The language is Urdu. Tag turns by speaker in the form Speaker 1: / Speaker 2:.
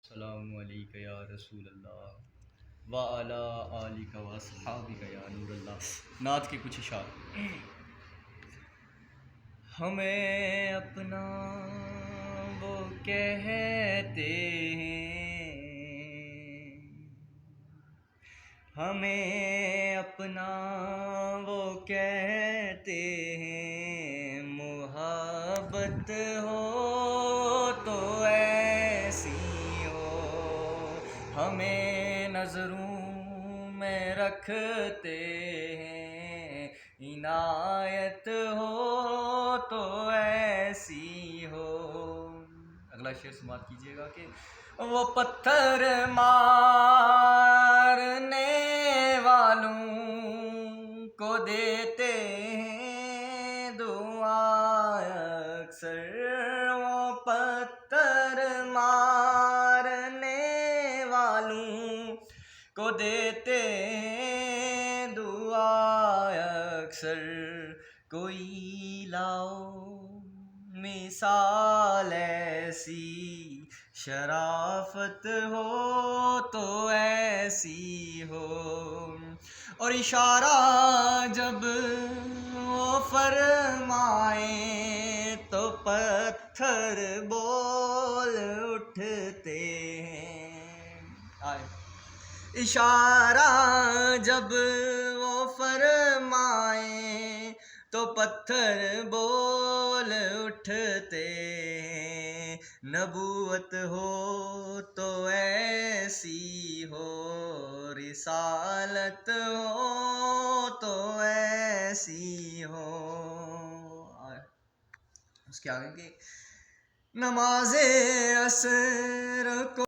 Speaker 1: السلام علیکم یا رسول اللہ وعلی آلک و اصحابک یا نور اللہ۔ نعت کے کچھ اشعار۔ ہمیں اپنا وہ کہتے ہیں، ہمیں اپنا وہ کہتے ہیں، محبت ہو تو ایسی ہو، ہمیں نظروں میں رکھتے ہیں، عنایت ہو تو ایسی ہو۔ اگلا شعر سماعت کیجیے گا کہ وہ پتھر مارنے والوں کو دیتے ہیں دعا اکثر، وہ پتھر مارنے والوں کو دیتے ہیں دعا اکثر۔ کوئی لاؤ مثال ایسی، شرافت ہو تو ایسی ہو، اور اشارہ جب وہ فرمائیں تو پتھر بول اٹھتے ہیں۔ اشارہ جب وہ فرمائیں تو پتھر بول اٹھتے ہیں، نبوت ہو تو ایسی ہو، رسالت ہو تو ایسی ہو۔ اس کے آگے کہ نماز عصر کو